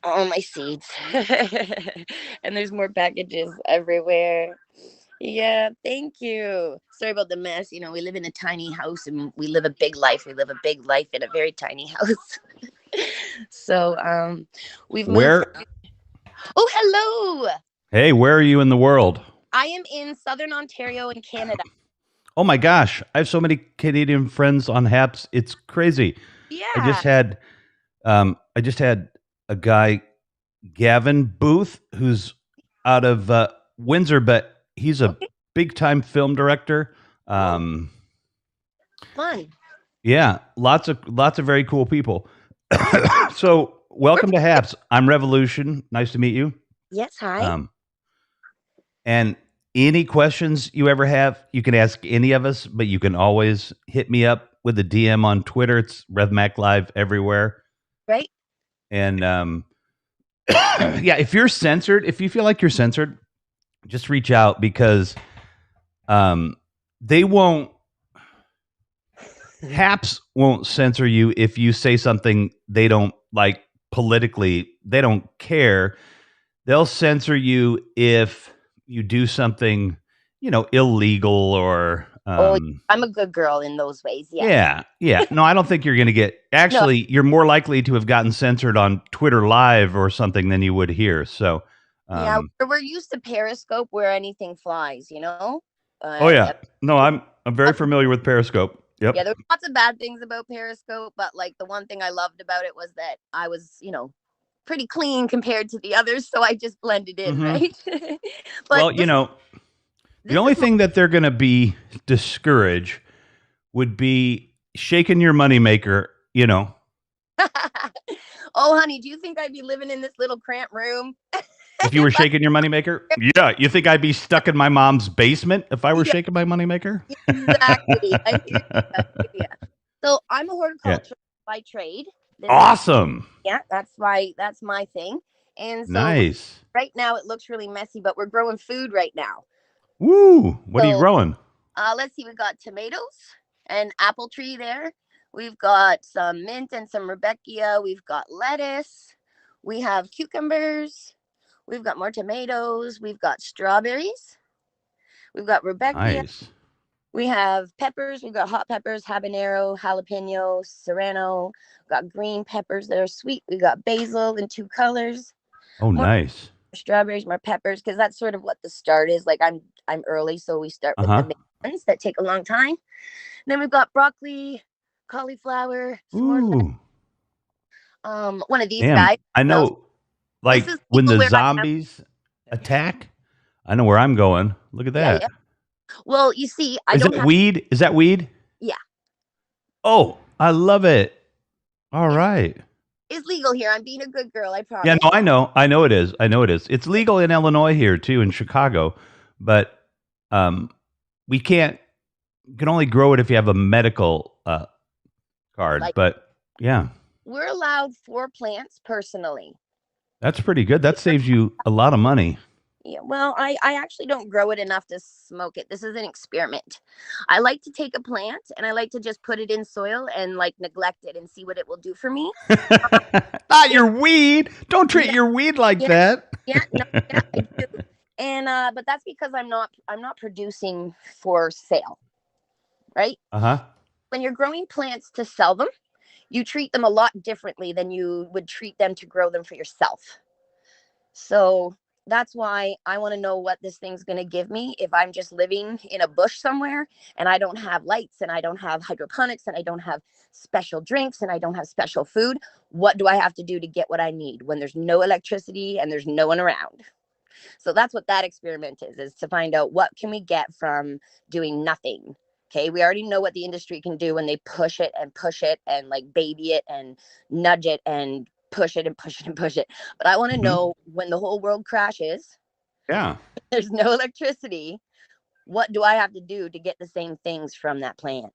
all my seeds. And there's more packages everywhere. Yeah, thank you. Sorry about the mess. We live in a tiny house and we live a big life. We live a big life in a very tiny house. So, we've moved. Where? Oh, hello. Hey, where are you in the world? I am in southern Ontario in Canada. Oh my gosh, I have so many Canadian friends on Haps. It's crazy. I Yeah. just had I just had a guy, Gavin Booth, who's out of Windsor, but he's a Okay. big time film director. Oh, Um, fun. yeah, lots of very cool people. So We're welcome to Haps. I'm Revolution. Nice to meet you. Yes, hi. Um, And any questions you ever have, you can ask any of us, but you can always hit me up with a DM on Twitter. It's RevMac Live everywhere. Right? And yeah, if you're censored, if you feel like you're censored, just reach out because um, they won't, Haps won't censor you if you say something they don't like politically. They don't care. They'll censor you if you do something, illegal or Oh, I'm a good girl in those ways. Yes. yeah, yeah. No, I don't think you're going to get. No. Actually, you're more likely to have gotten censored on Twitter Live or something than you would here. So, Yeah, um, we're used to Periscope where anything flies. oh Uh, yeah, yeah, no, I'm very familiar with Periscope. yeah, Yep. there's lots of bad things about Periscope, but like the one thing I loved about it was that I was, pretty clean compared to the others, so I just blended in, Hmm. right? But Well, this the this only is my thing that they're going to be discouraged would be shaking your moneymaker. Oh, honey, do you think I'd be living in this little cramped room If you were if I shaking your moneymaker? Yeah. You think I'd be stuck in my mom's basement if I were Yeah, shaking my moneymaker? exactly. I hear you. I hear you. So I'm a Yeah. horticulturalist by trade. This is Awesome. Yeah, that's my thing. And so Nice. right now it looks really messy, but we're growing food right now. Woo. What are you So growing? let's see, we've got tomatoes, an apple tree there. We've got some mint and some Rebecca. We've got lettuce. We have cucumbers. We've got more tomatoes. We've got strawberries. We've got Rebecca. Nice. We have peppers. We've got hot peppers, habanero, jalapeno, serrano. We've got green peppers that are sweet. We got basil in two colors. Oh, More nice. strawberries, more peppers, because that's sort of what the start is. Like I'm early, so we start Uh with the huh. main ones that take a long time. Then we've got broccoli, cauliflower, some more. Ooh. One of these Damn. guys I smells. know, This like is when legal the where I am. zombies attack, I know where I'm going. Look at Yeah, that. yeah. Well, you see, I Is don't that have. weed? Is that weed? Yeah, Oh, I love it. All it's right. it's legal here. I'm being a good girl. I Yeah, no, promise. I know. I know it is. I know it is. It's legal in Illinois here too, in Chicago, but um, we can't. You can only grow it if you have a medical card. Like But yeah, we're allowed 4 plants personally. that's pretty good. That saves you a lot of money. Yeah, well, I actually don't grow it enough to smoke it. This is an experiment. I like to take a plant and I like to just put it in soil and like neglect it and see what it will do for me. Not Yeah, your weed. Don't treat yeah, your weed like yeah, that. yeah, no, yeah, I do. And but that's because I'm not producing for sale, right? Uh huh. When you're growing plants to sell them, you treat them a lot differently than you would treat them to grow them for yourself. So that's why I want to know what this thing's going to give me if I'm just living in a bush somewhere and I don't have lights and I don't have hydroponics and I don't have special drinks and I don't have special food. What do I have to do to get what I need when there's no electricity and there's no one around? So that's what that experiment is to find out what can we get from doing nothing. Okay, we already know what the industry can do when they push it and like baby it and nudge it and push it and push it and push it. But I want to Hmm. know when the whole world crashes, Yeah. there's no electricity, what do I have to do to get the same things from that plant?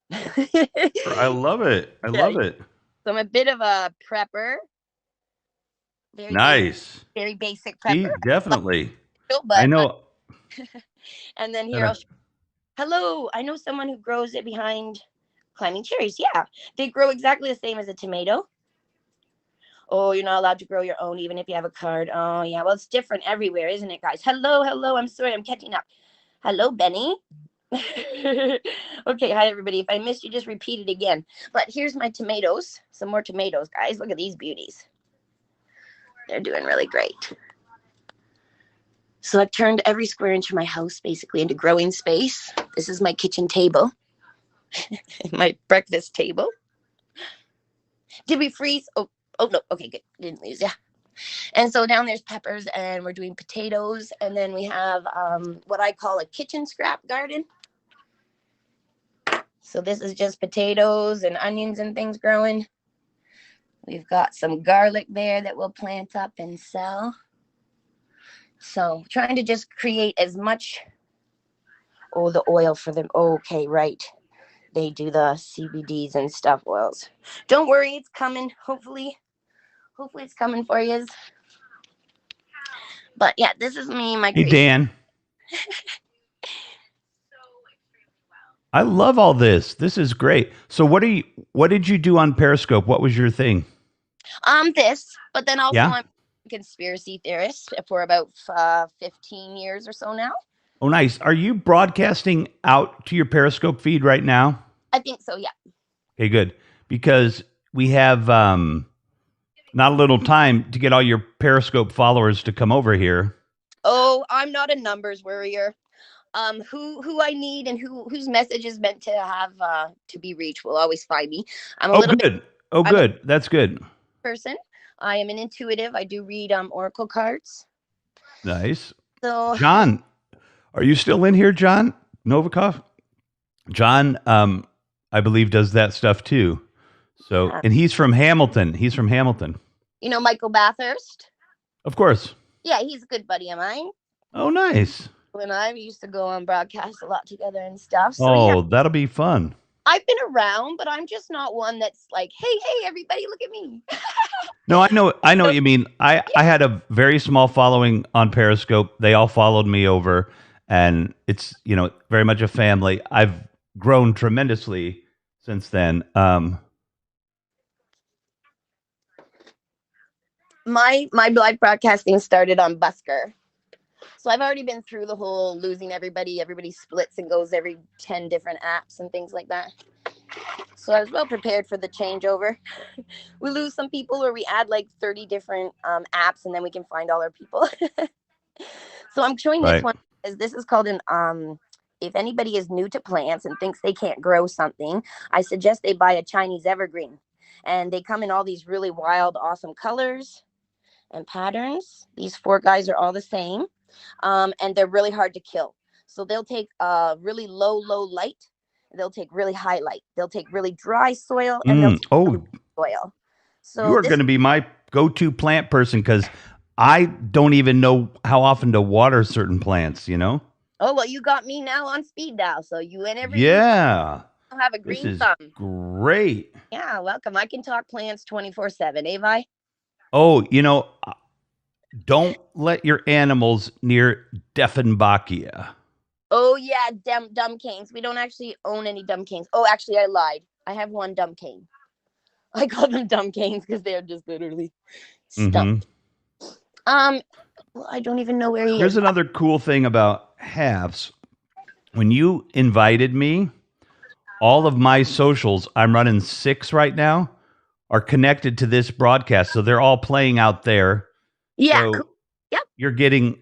I love it. I Yeah. love it. So I'm a bit of a prepper, very basic, Nice. very basic See, prepper. definitely. I But know. and then That here I'll Hello, I know someone who grows it behind climbing cherries. Yeah, they grow exactly the same as a tomato. Oh, you're not allowed to grow your own even if you have a card. Oh, yeah. Well, it's different everywhere, isn't it, guys? Hello, hello. I'm sorry, I'm catching up. Hello, Benny. Okay, hi, everybody. If I missed you, just repeat it again. But here's my tomatoes. Some more tomatoes, guys. Look at these beauties. They're doing really great. So I've turned every square inch of my house basically into growing space. This is my kitchen table, my breakfast table. Did we freeze? Oh no. Okay, good. Didn't lose. Yeah. And so down there's peppers, and we're doing potatoes, and then we have what I call a kitchen scrap garden. So this is just potatoes and onions and things growing. We've got some garlic there that we'll plant up and sell. So trying to just create as much. Oh, the oil for them. Okay, right. They do the CBDs and stuff oils. Don't worry, it's coming. Hopefully it's coming for you. But yeah, this is me, my Hey, creation. Dan. I love all this. This is great. So what did you do on Periscope? What was your thing? But then also Yeah? I'm a conspiracy theorist for about 15 years or so now. Oh, nice. Are you broadcasting out to your Periscope feed right now? I think so, yeah. Okay, good. Because we have not a little time to get all your Periscope followers to come over here. Oh, I'm not a numbers worrier. Who I need and whose message is meant to have to be reached will always find me. I'm a Oh, little good. bit. Oh, I'm a good. That's good. person. I am an intuitive. I do read oracle cards. Nice. So John, are you still in here, John Novikov? John, I believe, does that stuff too. So, and he's from Hamilton. He's from Hamilton. you know Michael Bathurst? Of course. Yeah, he's a good buddy of mine. Oh, nice. When I used to go on broadcast a lot together and stuff. So Oh, yeah, that'll be fun. I've been around, but I'm just not one that's like, hey, everybody, look at me. No, I know what you mean. I had a very small following on Periscope. They all followed me over, and it's, very much a family. I've grown tremendously since then. My live broadcasting started on Busker. So I've already been through the whole losing everybody. Everybody splits and goes every 10 different apps and things like that. So I was well prepared for the changeover. We lose some people, or we add like 30 different apps, and then we can find all our people. So I'm showing this one because this is called an if anybody is new to plants and thinks they can't grow something, I suggest they buy a Chinese evergreen. And they come in all these really wild, awesome colors and patterns. These 4 guys are all the same. And they're really hard to kill. So they'll take really low light. They'll take really high light. They'll take really dry soil, and they'll take really soil. So you are going to be my go-to plant person, because I don't even know how often to water certain plants, Oh, well, you got me now on speed dial. So you and every Yeah. I'll have a green This is thumb. great. Yeah, welcome. I can talk plants 24/7, Vi? Oh, don't let your animals near Dieffenbachia. Oh, yeah, dumb canes. We don't actually own any dumb canes. Oh, actually, I lied. I have one dumb cane. I call them dumb canes because they're just literally stumped. Well, I don't even know where he is. Here's another cool thing about halves. When you invited me, all of my socials, I'm running 6 right now, are connected to this broadcast. So they're all playing out there. Yeah. So cool. Yep. You're getting,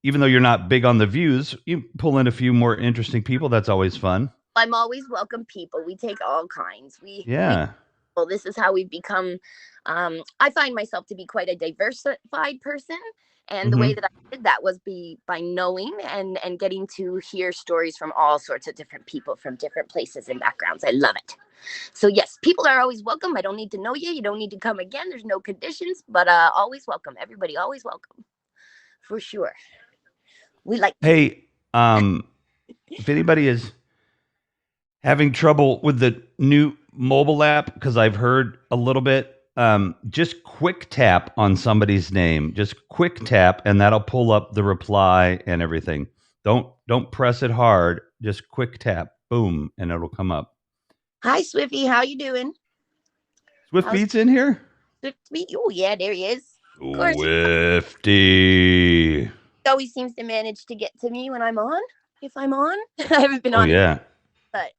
even though you're not big on the views, you pull in a few more interesting people. That's always fun. I'm always welcome people. We take all kinds. Well, this is how we've become. I find myself to be quite a diversified person. And the way that I did that was by knowing and getting to hear stories from all sorts of different people from different places and backgrounds. I love it. So yes, people are always welcome. I don't need to know you. You don't need to come again. There's no conditions, but always welcome. Everybody always welcome. For sure. We like. Hey, if anybody is having trouble with the new mobile app, because I've heard a little bit, just quick tap on somebody's name. Just quick tap, and that'll pull up the reply and everything. Don't press it hard. Just quick tap, boom, and it'll come up. Hi, Swiffy. How you doing? Swift Beats in here? Swifty. Oh yeah, there he is. Of course, Swifty. he always seems to manage to get to me when I'm on. If I'm on, I haven't been Oh on, yeah. but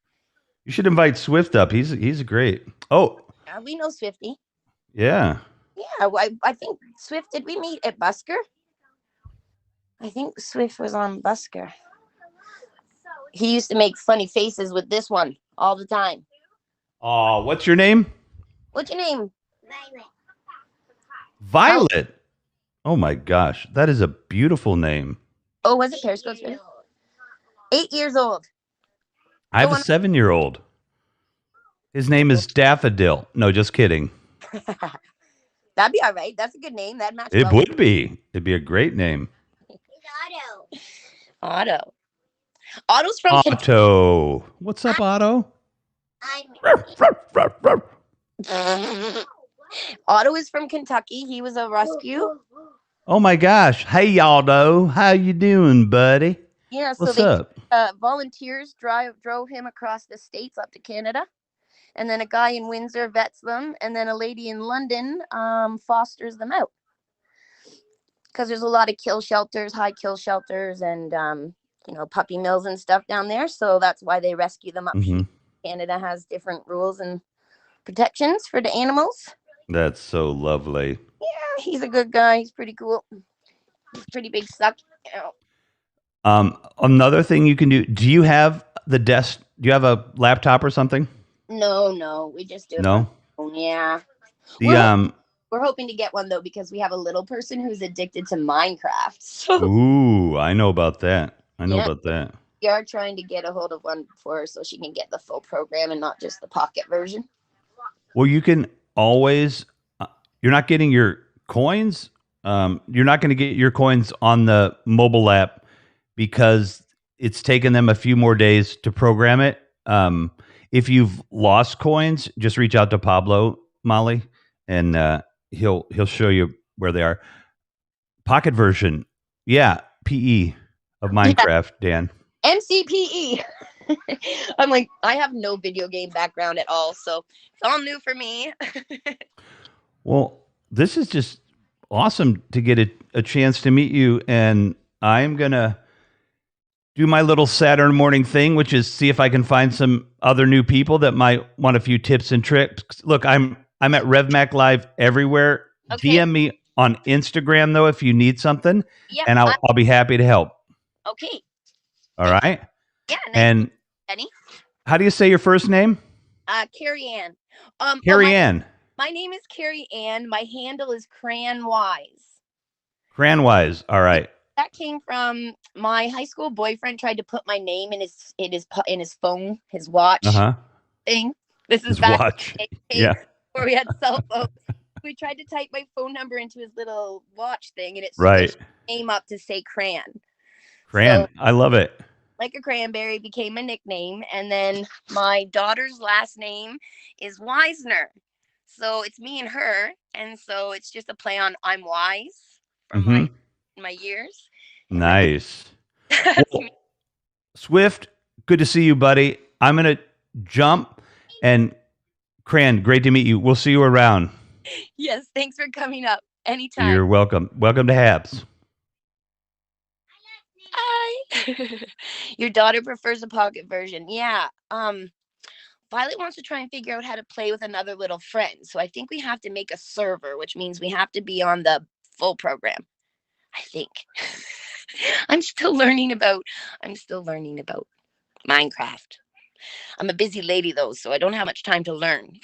You should invite Swift up. He's great. Oh, we know Swifty. yeah. Yeah, I think Swift. Did we meet at Busker? I think Swift was on Busker. He used to make funny faces with this one all the time. Oh, what's your name? What's your name? How? Violet. Oh my gosh, that is a beautiful name. Oh, was it Periscope? 8 years old. I have a 7-year-old. His name is Daffodil. No, just kidding. That'd be all right. That's a good name. That'd match It well. would be. It'd be a great name. Otto. Otto's from Kentucky. Otto. What's up, Otto? Otto is from Kentucky. He was a rescue. Oh my gosh. Hey, Otto. How you doing, buddy? Yeah, so What's up? volunteers drove him across the states up to Canada, and then a guy in Windsor vets them, and then a lady in London fosters them out, because there's a lot of high kill shelters, and puppy mills and stuff down there. So that's why they rescue them up here. Canada has different rules and protections for the animals. That's so lovely. Yeah, he's a good guy. He's pretty cool. He's pretty big suck. Another thing you can do. Do you have the desk? Do you have a laptop or something? No, we just do it. No. Yeah. We're hoping to get one though, because we have a little person who's addicted to Minecraft. So Ooh, I know about that. We are trying to get a hold of one for her so she can get the full program and not just the pocket version. Well, you can always. You're not getting your coins. You're not going to get your coins on the mobile app because it's taken them a few more days to program it. If you've lost coins, just reach out to Pablo Molly, and he'll show you where they are. Pocket version, yeah, PE of Minecraft, Dan. MCPE. I'm like, I have no video game background at all, so it's all new for me. Well, this is just awesome to get a chance to meet you, and I'm gonna do my little Saturday morning thing, which is see if I can find some other new people that might want a few tips and tricks. Look, I'm at RevMac Live everywhere. Okay. DM me on Instagram though if you need something, and I'll be happy to help. Okay. All right. Yeah. And Benny. How do you say your first name? Carrie Ann. Carrie Ann. My name is Carrie Ann. My handle is Cranwise. Cranwise. All right. That came from my high school boyfriend tried to put my name in his phone, his watch thing. This is his back watch. Yeah. Where we had cell phones. We tried to type my phone number into his little watch thing, and it switched his name up to say Cran. So, I love it. Like a cranberry became a nickname, and then my daughter's last name is Wisner. So it's me and her, and so it's just a play on I'm wise from my years. Nice. Well, Swift, good to see you, buddy. I'm going to jump, and Cran, great to meet you. We'll see you around. Yes, thanks for coming up. Anytime. You're welcome. Welcome to Habs. Hi. Your daughter prefers a pocket version. Yeah. Violet wants to try and figure out how to play with another little friend. So I think we have to make a server, which means we have to be on the full program. I think. I'm still learning about Minecraft. I'm a busy lady though, so I don't have much time to learn.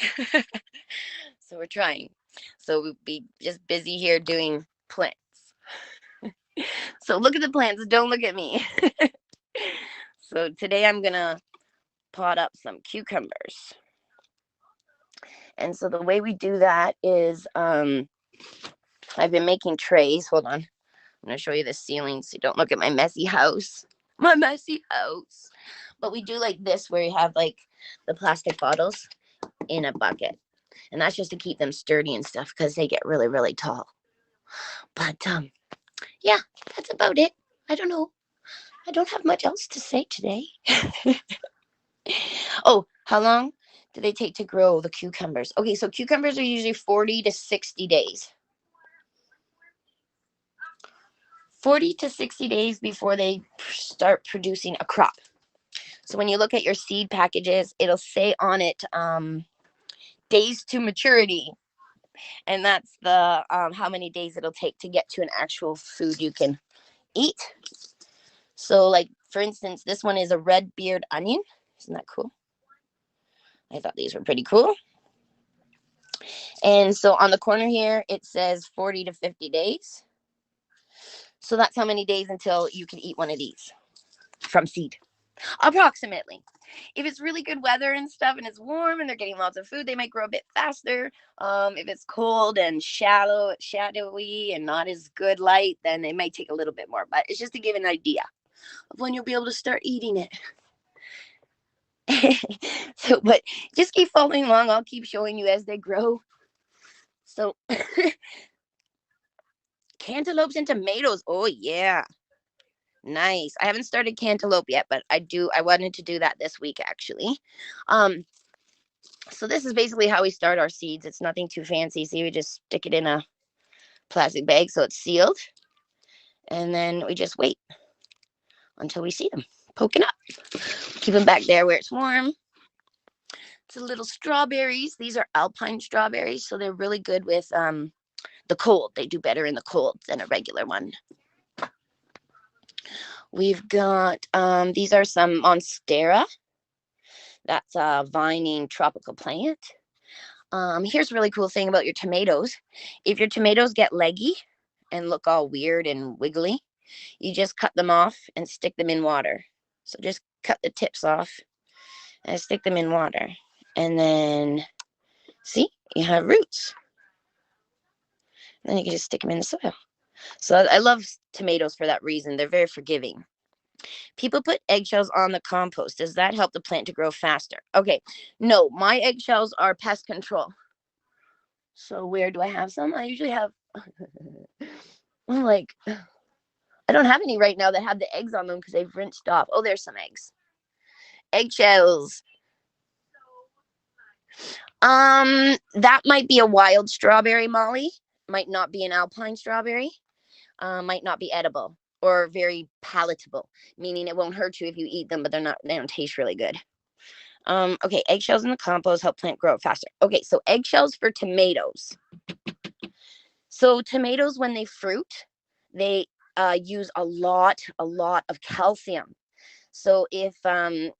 So we're trying. So we'll be just busy here doing plants. So look at the plants, don't look at me. So today I'm gonna pot up some cucumbers. And so the way we do that is I've been making trays. Hold on. I'm gonna show you the ceiling so you don't look at my messy house. My messy house. But we do like this where you have like the plastic bottles in a bucket. And that's just to keep them sturdy and stuff because they get really, really tall. But yeah, that's about it. I don't know. I don't have much else to say today. Oh, how long do they take to grow the cucumbers? Okay, so cucumbers are usually 40 to 60 days. 40 to 60 days before they start producing a crop. So when you look at your seed packages, it'll say on it days to maturity. And that's the how many days it'll take to get to an actual food you can eat. So like, for instance, this one is a red beard onion. Isn't that cool? I thought these were pretty cool. And so on the corner here, it says 40 to 50 days. So that's how many days until you can eat one of these from seed, approximately. If it's really good weather and stuff and it's warm and they're getting lots of food, they might grow a bit faster. If it's cold and shadowy and not as good light, then it might take a little bit more. But it's just to give an idea of when you'll be able to start eating it. So, but just keep following along. I'll keep showing you as they grow. So, cantaloupes and tomatoes. Oh yeah, nice. I haven't started cantaloupe yet, but I wanted to do that this week actually. So this is basically how we start our seeds. It's nothing too fancy. See, we just stick it in a plastic bag so it's sealed, and then we just wait until we see them poking up. Keep them back there where it's warm. It's a little strawberries. These are alpine strawberries, so they're really good with the cold. They do better in the cold than a regular one. We've got these are some Monstera. That's a vining tropical plant. Here's a really cool thing about your tomatoes. If your tomatoes get leggy and look all weird and wiggly, you just cut them off and stick them in water. So just cut the tips off and stick them in water. And then, see, you have roots. And then you can just stick them in the soil. So I love tomatoes for that reason. They're very forgiving. People put eggshells on the compost. Does that help the plant to grow faster? Okay, no, my eggshells are pest control. So where do I have some? I usually have, like, I don't have any right now that have the eggs on them because they've rinsed off. Oh, there's some eggs. Eggshells. That might be a wild strawberry, Molly. Might not be an alpine strawberry. Might not be edible or very palatable, meaning it won't hurt you if you eat them, but they don't taste really good. Okay, eggshells in the compost help plant grow faster. Okay, so eggshells for tomatoes. So tomatoes, when they fruit, they use a lot of calcium. So if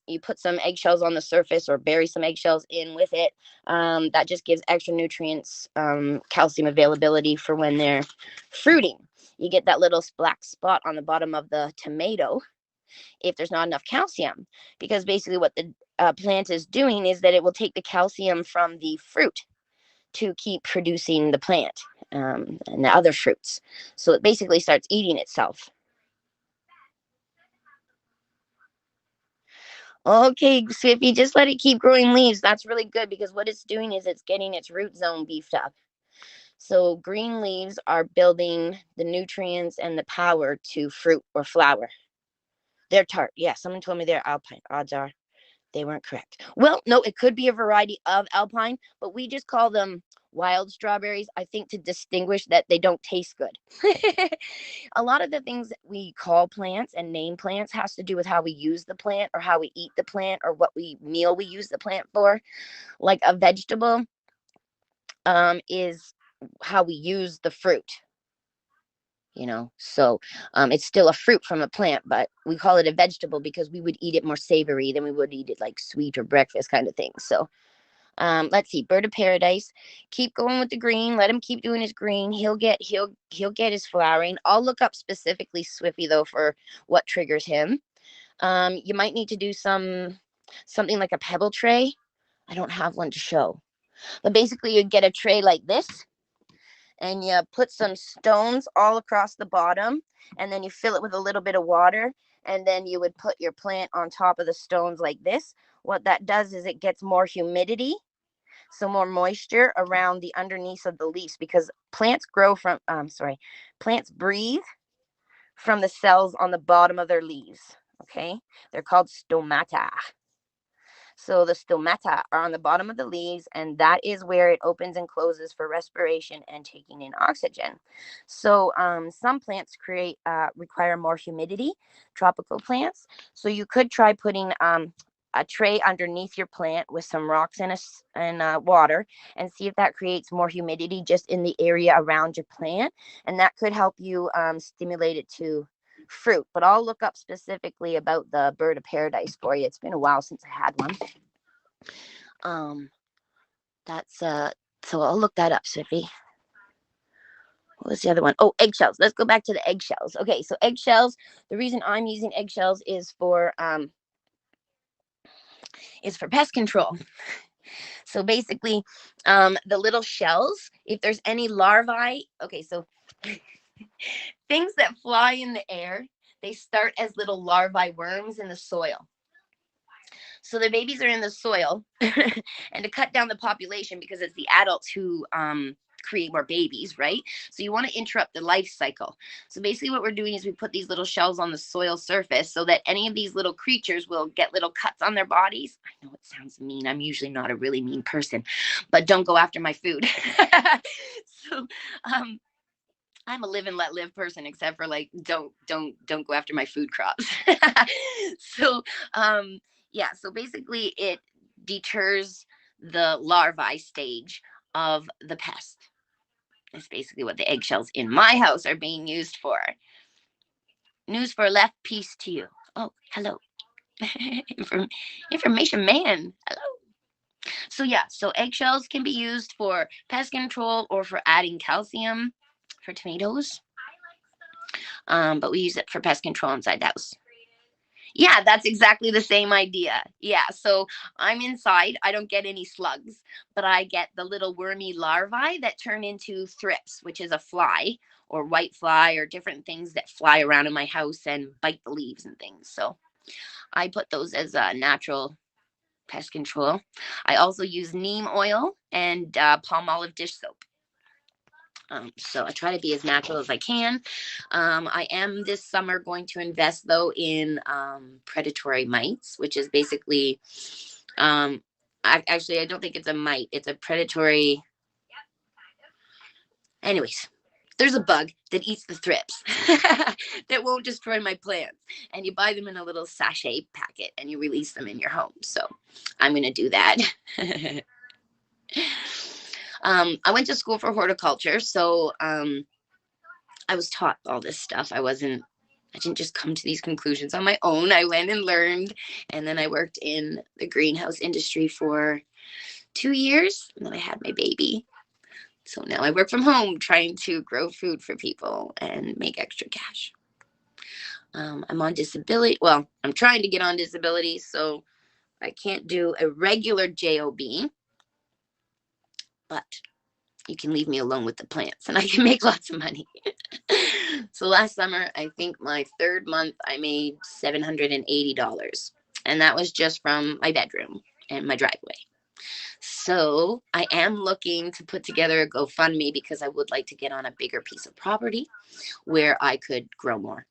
you put some eggshells on the surface or bury some eggshells in with it, that just gives extra nutrients, calcium availability for when they're fruiting. You get that little black spot on the bottom of the tomato if there's not enough calcium, because basically what the plant is doing is that it will take the calcium from the fruit to keep producing the plant and the other fruits. So it basically starts eating itself. Okay, Swiffy, just let it keep growing leaves. That's really good because what it's doing is it's getting its root zone beefed up. So green leaves are building the nutrients and the power to fruit or flower. They're tart. Yeah, someone told me they're alpine. Odds are they weren't correct. Well, no, it could be a variety of alpine, but we just call them wild strawberries, I think, to distinguish that they don't taste good. A lot of the things that we call plants and name plants has to do with how we use the plant or how we eat the plant or what meal we use the plant for. Like a vegetable is how we use the fruit. So it's still a fruit from a plant, but we call it a vegetable because we would eat it more savory than we would eat it like sweet or breakfast kind of thing. So let's see, bird of paradise, keep going with the green, let him keep doing his green. He'll get his flowering. I'll look up specifically Swiffy though for what triggers him. You might need to do something like a pebble tray. I don't have one to show, but basically you get a tray like this and you put some stones all across the bottom, and then you fill it with a little bit of water, and then you would put your plant on top of the stones like this. What that does is it gets more humidity, so more moisture around the underneath of the leaves, because plants breathe from the cells on the bottom of their leaves. Okay, they're called stomata. So the stomata are on the bottom of the leaves, and that is where it opens and closes for respiration and taking in oxygen. So some plants require more humidity, tropical plants. So you could try putting a tray underneath your plant with some rocks and water, and see if that creates more humidity just in the area around your plant, and that could help you stimulate it to fruit. But I'll look up specifically about the bird of paradise for you. It's been a while since I had one. Um, that's So I'll look that up, Sophie. What was the other one? Oh, eggshells. Let's go back to the eggshells. Okay, so eggshells. The reason I'm using eggshells is for pest control. So basically, the little shells, if there's any larvae, okay, so things that fly in the air, they start as little larvae worms in the soil. So the babies are in the soil, and to cut down the population, because it's the adults who create more babies, right? So you want to interrupt the life cycle. So basically what we're doing is we put these little shells on the soil surface so that any of these little creatures will get little cuts on their bodies. I know it sounds mean. I'm usually not a really mean person, but don't go after my food. So I'm a live and let live person, except for like don't go after my food crops. So yeah, so basically it deters the larvae stage of the pest. That's basically what the eggshells in my house are being used for. News for left, peace to you. Oh, hello. Information man. Hello. So yeah, so eggshells can be used for pest control or for adding calcium for tomatoes. But we use it for pest control inside the house. Yeah, that's exactly the same idea. Yeah, so I'm inside. I don't get any slugs, but I get the little wormy larvae that turn into thrips, which is a fly or white fly or different things that fly around in my house and bite the leaves and things. So I put those as a natural pest control. I also use neem oil and palm olive dish soap. So I try to be as natural as I can. I am this summer going to invest though in predatory mites, which is basically, I don't think it's a mite. It's a predatory. Anyways, there's a bug that eats the thrips that won't destroy my plants. And you buy them in a little sachet packet and you release them in your home. So I'm going to do that. I went to school for horticulture, so I was taught all this stuff. I didn't just come to these conclusions on my own. I went and learned, and then I worked in the greenhouse industry for 2 years, and then I had my baby. So now I work from home trying to grow food for people and make extra cash. I'm on disability. Well, I'm trying to get on disability, so I can't do a regular job, but you can leave me alone with the plants and I can make lots of money. So last summer, I think my third month, I made $780. And that was just from my bedroom and my driveway. So I am looking to put together a GoFundMe because I would like to get on a bigger piece of property where I could grow more,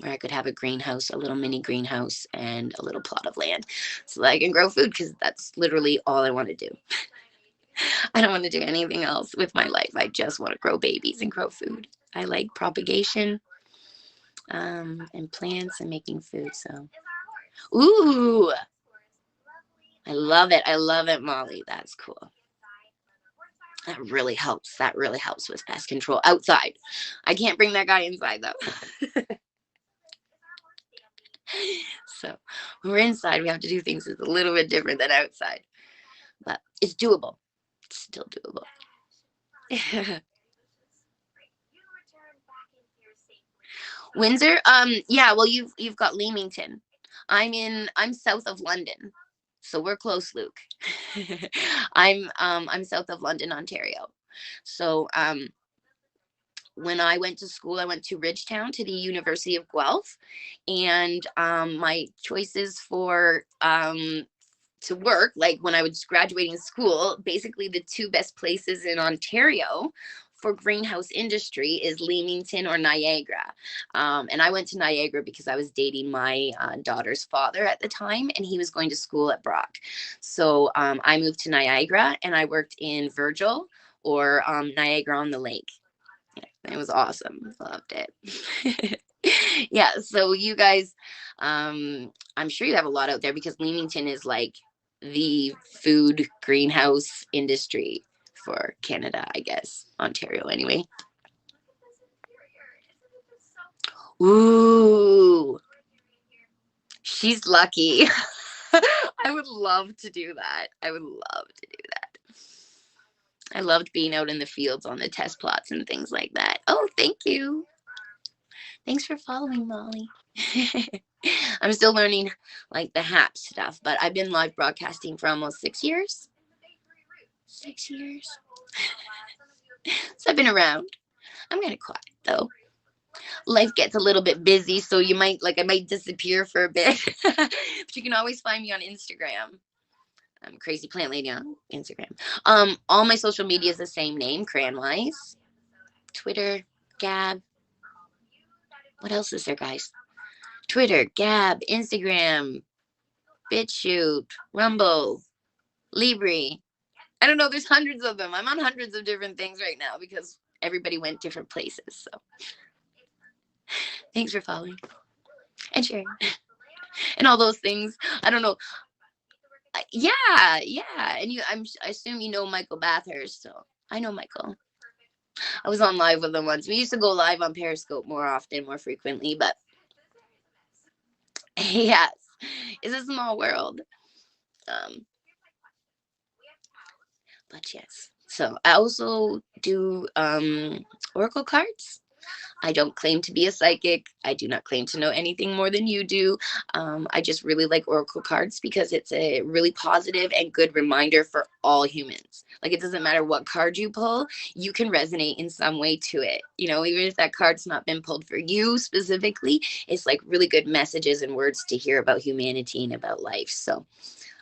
where I could have a greenhouse, a little mini greenhouse, and a little plot of land so that I can grow food, because that's literally all I want to do. I don't want to do anything else with my life. I just want to grow babies and grow food. I like propagation and plants and making food. So, ooh, I love it. I love it, Molly. That's cool. That really helps. That really helps with pest control outside. I can't bring that guy inside though. So when we're inside, we have to do things that's a little bit different than outside, but it's doable. It's still doable. Windsor, yeah, well you've got Leamington. I'm south of London. So we're close, Luke. I'm south of London, Ontario. So when I went to school, I went to Ridgetown, to the University of Guelph, and my choices for to work, like when I was graduating school, basically the two best places in Ontario for greenhouse industry is Leamington or Niagara. And I went to Niagara because I was dating my daughter's father at the time, and he was going to school at Brock. So I moved to Niagara, and I worked in Virgil or Niagara on the Lake. Yeah, it was awesome. Loved it. Yeah, so you guys, I'm sure you have a lot out there because Leamington is like the food greenhouse industry for Canada, I guess. Ontario, anyway. Ooh, she's lucky. I would love to do that. I would love to do that. I loved being out in the fields on the test plots and things like that. Oh, thank you. Thanks for following, Molly. I'm still learning like the HAP stuff, but I've been live broadcasting for almost 6 years. 6 years. So I've been around. I'm kind of quiet though. Life gets a little bit busy, so I might disappear for a bit. But you can always find me on Instagram. I'm Crazy Plant Lady on Instagram. All my social media is the same name, Cranwise. Twitter, Gab. What else is there, guys? Twitter, Gab, Instagram, BitChute, Rumble, Libri. I don't know. There's hundreds of them. I'm on hundreds of different things right now because everybody went different places. So thanks for following and sharing and all those things. I don't know. Yeah, yeah. And I assume you know Michael Bathurst. So I know Michael. I was on live with him once. We used to go live on Periscope more often, more frequently, but yes, it's a small world. Um, but yes. So I also do oracle cards. I don't claim to be a psychic. I do not claim to know anything more than you do. I just really like oracle cards because it's a really positive and good reminder for all humans. Like, it doesn't matter what card you pull, you can resonate in some way to it. You know, even if that card's not been pulled for you specifically, it's like really good messages and words to hear about humanity and about life. So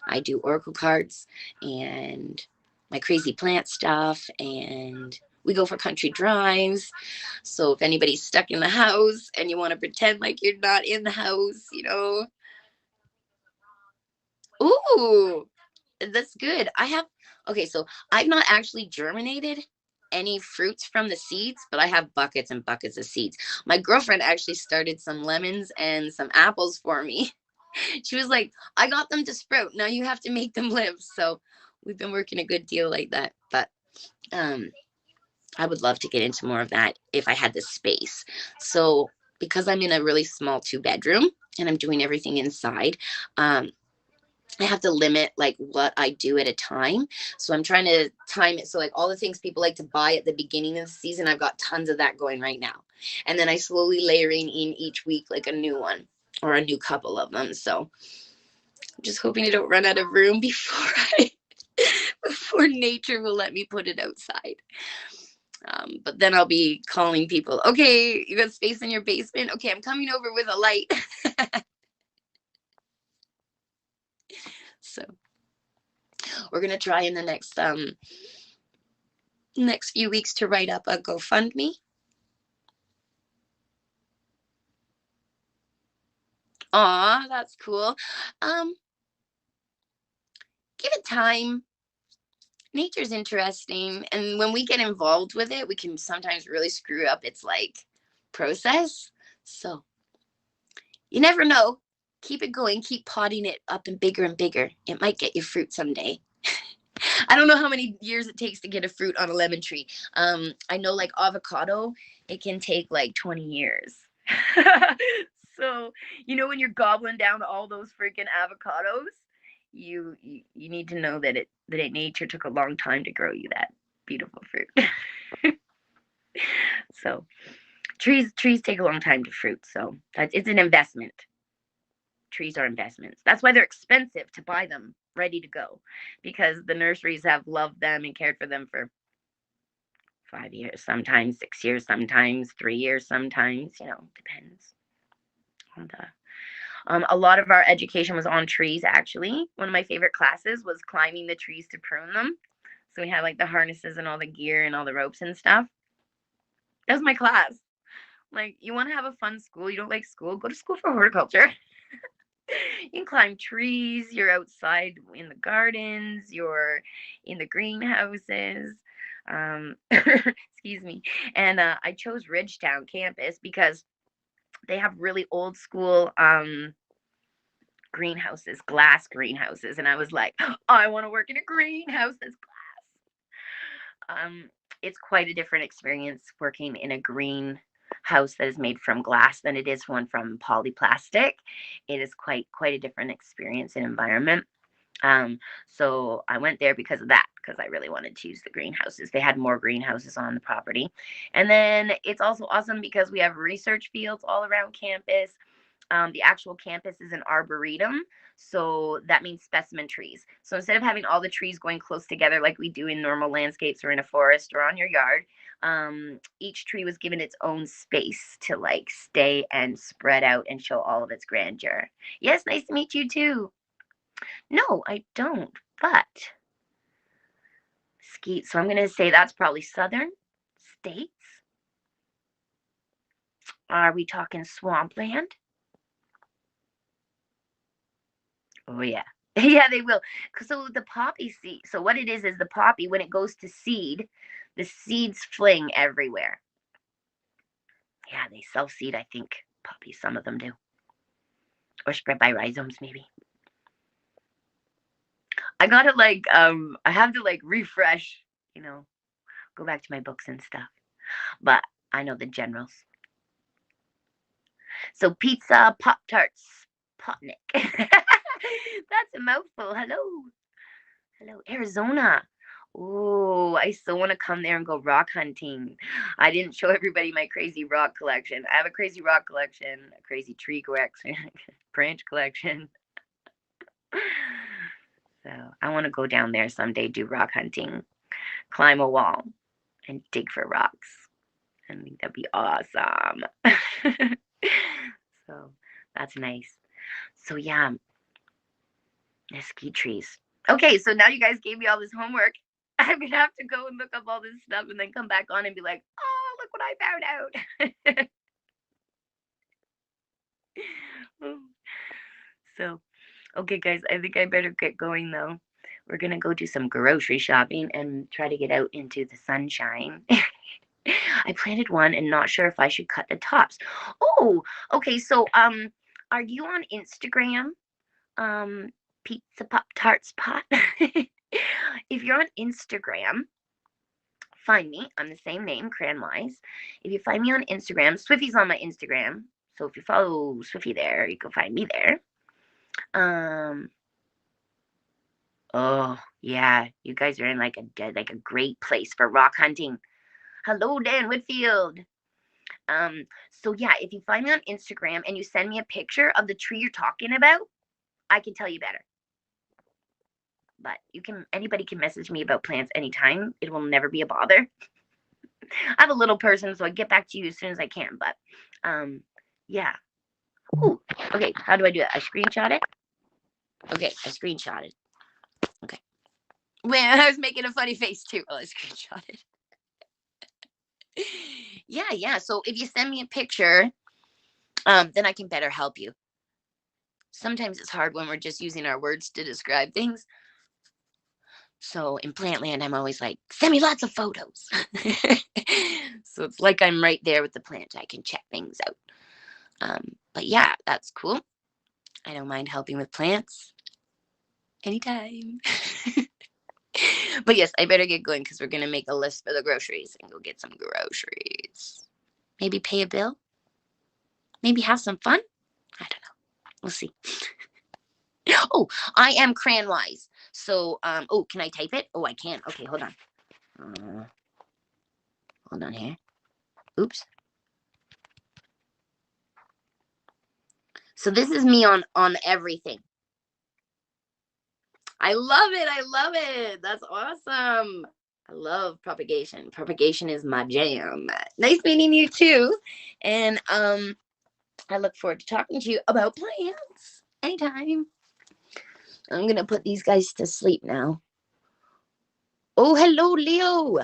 I do oracle cards and my crazy plant stuff, and we go for country drives. So if anybody's stuck in the house and you want to pretend like you're not in the house, you know. Ooh, that's good. Okay, so I've not actually germinated any fruits from the seeds, but I have buckets and buckets of seeds. My girlfriend actually started some lemons and some apples for me. She was like, I got them to sprout. Now you have to make them live. So we've been working a good deal like that. But I would love to get into more of that if I had the space. So because I'm in a really small 2-bedroom and I'm doing everything inside, I have to limit like what I do at a time. So I'm trying to time it. So like all the things people like to buy at the beginning of the season, I've got tons of that going right now. And then I slowly layering in each week like a new one or a new couple of them. So I'm just hoping I don't run out of room before nature will let me put it outside. But then I'll be calling people. Okay, you got space in your basement? Okay, I'm coming over with a light. So we're gonna try in the next few weeks to write up a GoFundMe. Aw, that's cool. Give it time. Nature's interesting, and when we get involved with it, we can sometimes really screw up its like process. So you never know. Keep it going. Keep potting it up and bigger. It might get you fruit someday. I don't know how many years it takes to get a fruit on a lemon tree. I know like avocado, it can take like 20 years. So, you know, when you're gobbling down all those freaking avocados, you need to know that nature took a long time to grow you that beautiful fruit. So, trees take a long time to fruit, so it's an investment. Trees are investments. That's why they're expensive to buy them ready to go, because the nurseries have loved them and cared for them for 5 years, sometimes 6 years, sometimes 3 years, sometimes, depends on the. A lot of our education was on trees, actually. One of my favorite classes was climbing the trees to prune them. So we had like the harnesses and all the gear and all the ropes and stuff. That was my class. Like, you want to have a fun school? You don't like school? Go to school for horticulture. You can climb trees. You're outside in the gardens. You're in the greenhouses. Excuse me. And I chose Ridgetown campus because they have really old school greenhouses, glass greenhouses. And I was like, oh, I want to work in a greenhouse that's glass. It's quite a different experience working in a greenhouse that is made from glass than it is one from polyplastic. It is quite a different experience and environment. So I went there because of that, because I really wanted to use the greenhouses. They had more greenhouses on the property. And then it's also awesome because we have research fields all around campus. The actual campus is an arboretum, so that means specimen trees. So instead of having all the trees going close together like we do in normal landscapes or in a forest or on your yard, each tree was given its own space to like stay and spread out and show all of its grandeur. Yes, nice to meet you too. No, I don't, but Skeet. So I'm going to say that's probably southern states. Are we talking swampland? Oh, yeah. Yeah, they will. So the poppy seed. So what it is the poppy, when it goes to seed, the seeds fling everywhere. Yeah, they self-seed, I think. Poppies, some of them do. Or spread by rhizomes, maybe. I gotta I have to refresh, go back to my books and stuff. But I know the generals. So pizza, Pop-Tarts, Potnick. That's a mouthful. Hello, Arizona. Oh, I still want to come there and go rock hunting. I didn't show everybody my crazy rock collection. I have a crazy rock collection, a crazy tree collection, branch collection. So I want to go down there someday, do rock hunting, climb a wall, and dig for rocks. I think that'd be awesome. So that's nice. So yeah, mesquite trees. Okay, so now you guys gave me all this homework. I'm gonna have to go and look up all this stuff and then come back on and be like, oh, look what I found out. So, okay, guys, I think I better get going though. We're gonna go do some grocery shopping and try to get out into the sunshine. I planted one and not sure if I should cut the tops. Oh, okay. So, are you on Instagram? Pizza Pop-Tarts Pot. If you're on Instagram, find me. I'm the same name, Cranwise. If you find me on Instagram, Swiffy's on my Instagram. So if you follow Swiffy there, you can find me there. Oh yeah, you guys are in like a great place for rock hunting. Hello, Dan Whitfield. So yeah, if you find me on Instagram and you send me a picture of the tree you're talking about, I can tell you better. But anybody can message me about plants anytime. It will never be a bother. I'm a little person, so I get back to you as soon as I can. But yeah. Ooh, okay, how do I do that? I screenshot it. Okay, I screenshot it. Okay. Man, I was making a funny face too while I screenshot it. Yeah. So if you send me a picture, then I can better help you. Sometimes it's hard when we're just using our words to describe things. So in Plantland, I'm always like, send me lots of photos. So it's like I'm right there with the plant. I can check things out. But yeah, that's cool. I don't mind helping with plants anytime. But yes, I better get going because we're going to make a list for the groceries and go get some groceries. Maybe pay a bill. Maybe have some fun. I don't know. We'll see. Oh, I am Cranwise. So, can I type it? Oh, I can. Okay, hold on. Hold on here. Oops. So this is me on everything. I love it. That's awesome. I love propagation. Propagation is my jam. Nice meeting you too. And I look forward to talking to you about plants anytime. I'm going to put these guys to sleep now. Oh, hello, Leo.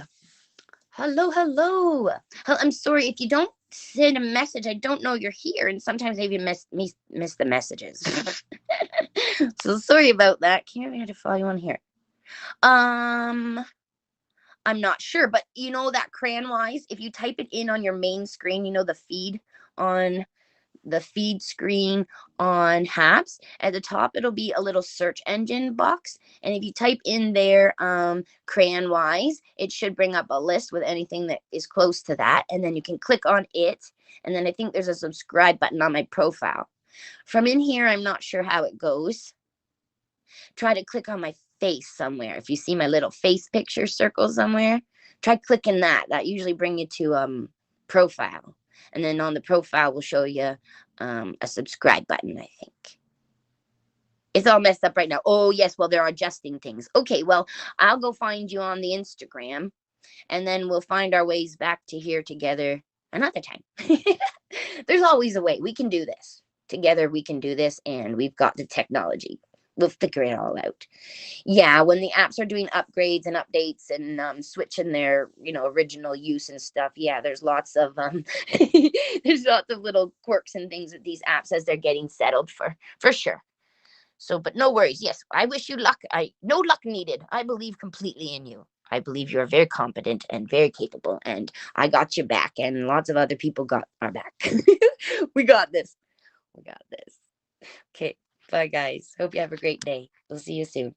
Hello. I'm sorry if you don't send a message. I don't know you're here, and sometimes I even miss the messages. So sorry about that. Can't wait to follow you on here. Um, I'm not sure, but you know that crayon wise, if you type it in on your main screen, you know on the feed screen on Haps. At the top, it'll be a little search engine box. And if you type in there crayon wise, it should bring up a list with anything that is close to that. And then you can click on it. And then I think there's a subscribe button on my profile. From in here, I'm not sure how it goes. Try to click on my face somewhere. If you see my little face picture circle somewhere, try clicking that. That usually bring you to profile. And then on the profile will show you a subscribe button, I think. It's all messed up right now. Oh, yes. Well, they're adjusting things. Okay, well, I'll go find you on the Instagram, and then we'll find our ways back to here together another time. There's always a way. We can do this. Together, we can do this, and we've got the technology. We'll figure it all out. Yeah, when the apps are doing upgrades and updates and switching their original use and stuff, yeah, there's lots of there's lots of little quirks and things with these apps as they're getting settled for sure. So, but no worries. Yes, I wish you luck. No luck needed. I believe completely in you. I believe you're very competent and very capable, and I got your back, and lots of other people got our back. We got this. We got this. Okay. Bye, guys. Hope you have a great day. We'll see you soon.